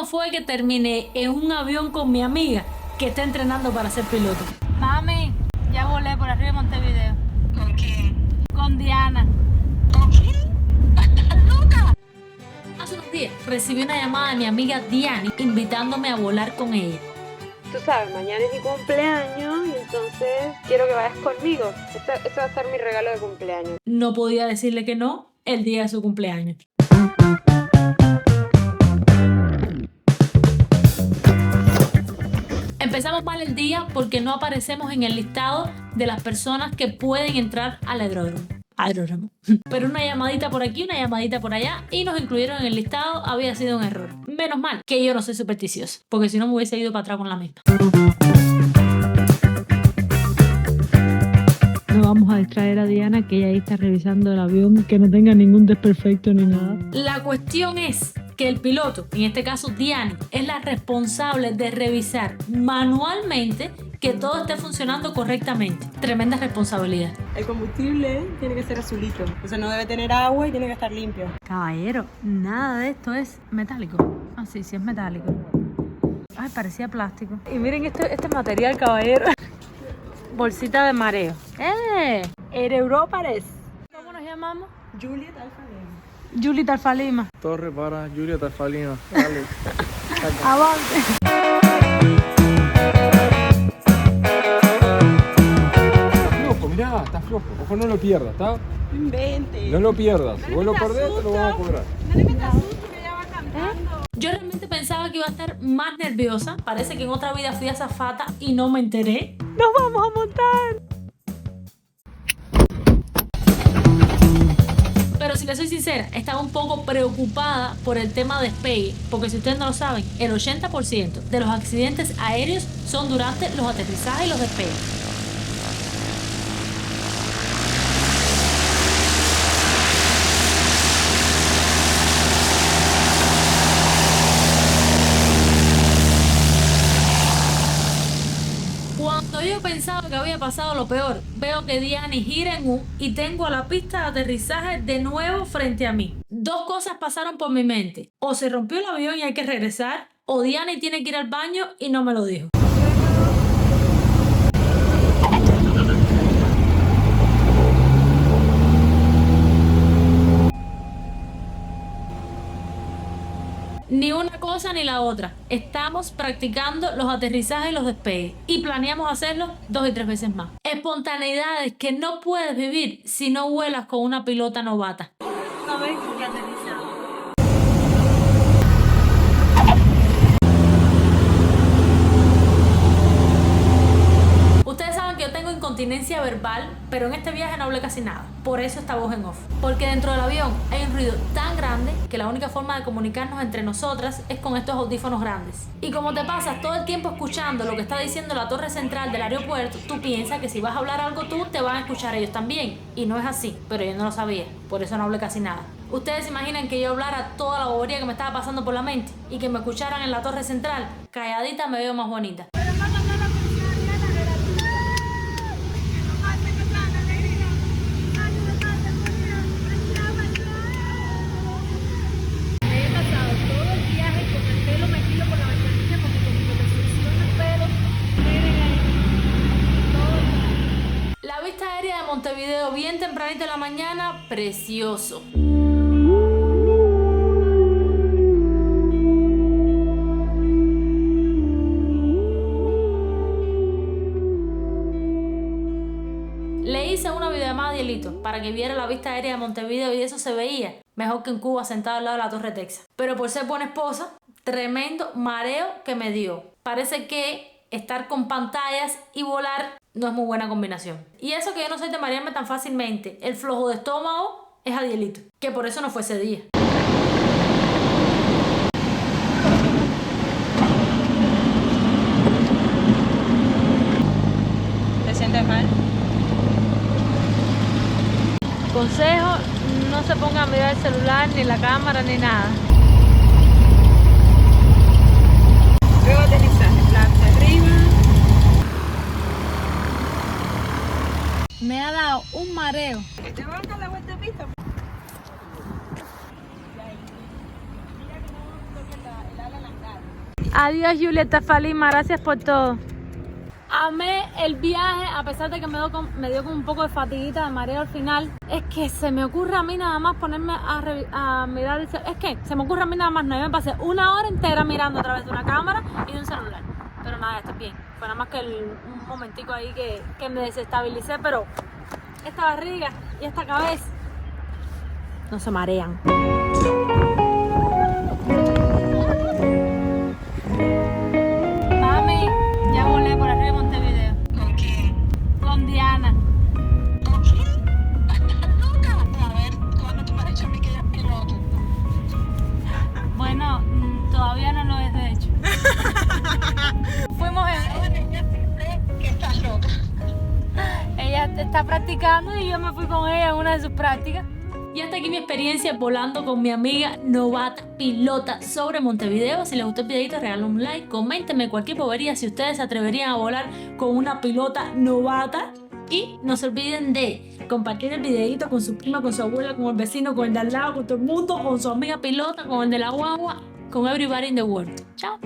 cómo fue que terminé en un avión con mi amiga que está entrenando para ser piloto. Mami, ya volé por arriba de Montevideo. ¿Con quién? Con Diana. ¿Con quién? ¿Estás loca? Hace unos días recibí una llamada de mi amiga Diani invitándome a volar con ella. Tú sabes, mañana es mi cumpleaños y entonces quiero que vayas conmigo. Este va a ser mi regalo de cumpleaños. No podía decirle que no el día de su cumpleaños. Empezamos mal el día porque no aparecemos en el listado de las personas que pueden entrar al aeródromo. Pero una llamadita por aquí, una llamadita por allá y nos incluyeron en el listado. Había sido un error. Menos mal que yo no soy supersticiosa, porque si no me hubiese ido para atrás con la misma. No vamos a distraer a Diana, que ella ahí está revisando el avión, que no tenga ningún desperfecto ni nada. La cuestión es que el piloto, en este caso Diani, es la responsable de revisar manualmente que todo esté funcionando correctamente. Tremenda responsabilidad. El combustible tiene que ser azulito, o sea, no debe tener agua y tiene que estar limpio. Caballero, nada de esto es metálico. Ah, sí, sí es metálico. Ay, parecía plástico. Y miren este material, caballero. Bolsita de mareo. Aerópares. ¿Cómo nos llamamos? Juliet Alfa-Lima. Juliet Alfa-Lima. Torre para Juliet Alfa-Lima. Dale. Avante. Flojo, mirá, está flojo. Ojo, no lo pierdas, ¿está? Invente. No lo pierdas. Si vos lo perdés, te lo vamos a cobrar. No le metas susto que ella va cantando. Yo realmente pensaba que iba a estar más nerviosa. Parece que en otra vida fui azafata y no me enteré. ¡Nos vamos a montar! Pero si le soy sincera, estaba un poco preocupada por el tema de despegue, porque si ustedes no lo saben, el 80% de los accidentes aéreos son durante los aterrizajes y los despegues. Cuando yo pensaba que había pasado lo peor, veo que Diani gira en U y tengo a la pista de aterrizaje de nuevo frente a mí. Dos cosas pasaron por mi mente. O se rompió el avión y hay que regresar, o Diani tiene que ir al baño y no me lo dijo. Ni una cosa ni la otra. Estamos practicando los aterrizajes y los despegues y planeamos hacerlo 2 y 3 veces más. Espontaneidades que no puedes vivir si no vuelas con una pilota novata. Una vez que aterrizamos. Ustedes saben que yo tengo incontinencia verbal, pero en este viaje no hablé casi nada. Por eso esta voz en off. Porque dentro del avión hay un ruido tan grande que la única forma de comunicarnos entre nosotras es con estos audífonos grandes. Y como te pasas todo el tiempo escuchando lo que está diciendo la torre central del aeropuerto, tú piensas que si vas a hablar algo tú, te van a escuchar ellos también. Y no es así, pero yo no lo sabía. Por eso no hablé casi nada. ¿Ustedes se imaginan que yo hablara toda la bobería que me estaba pasando por la mente y que me escucharan en la torre central? Calladita me veo más bonita. La vista aérea de Montevideo bien tempranito en la mañana, precioso. Le hice una videollamada a Dielito para que viera la vista aérea de Montevideo y eso se veía mejor que en Cuba sentado al lado de la Torre Texas. Pero por ser buena esposa, tremendo mareo que me dio. Parece que estar con pantallas y volar no es muy buena combinación. Y eso que yo no soy de marearme tan fácilmente. El flojo de estómago es Adielito, que por eso no fue ese día. ¿Te sientes mal? Consejo, no se ponga a mirar el celular, ni la cámara, ni nada. Luego aterrizaje, plancha arriba. Me ha dado un mareo. ¿Te vas a dar la vuelta de pista? Mira que no toque el ala en las gradas. Adiós, Julieta Falima, gracias por todo. Amé el viaje, a pesar de que me dio como un poco de fatiguita, de mareo al final. Es que se me ocurre a mí nada más ponerme a mirar. Es que se me ocurre a mí nada más, no, yo me pasé una hora entera mirando a través de una cámara y de un celular. Pero nada, estoy bien. Fue nada más que un momentico ahí que me desestabilicé, pero esta barriga y esta cabeza no se marean. Mami, ya volé por arriba de Montevideo. ¿Con quién? Con Diana. ¿Con quién? ¿Estás loca? A ver, ¿cuándo tú me has dicho a mí que ella es piloto? Bueno, todavía no lo es, de hecho. Fuimos Ella dice que estás loca. Ella está practicando y yo me fui con ella en una de sus prácticas. Y hasta aquí mi experiencia volando con mi amiga novata pilota sobre Montevideo. Si les gustó el videito, regalen un like, coméntenme cualquier bobería si ustedes se atreverían a volar con una pilota novata. Y no se olviden de compartir el videito con su prima, con su abuela, con el vecino, con el de al lado, con todo el mundo, con su amiga pilota, con el de la guagua, con everybody in the world. Chao.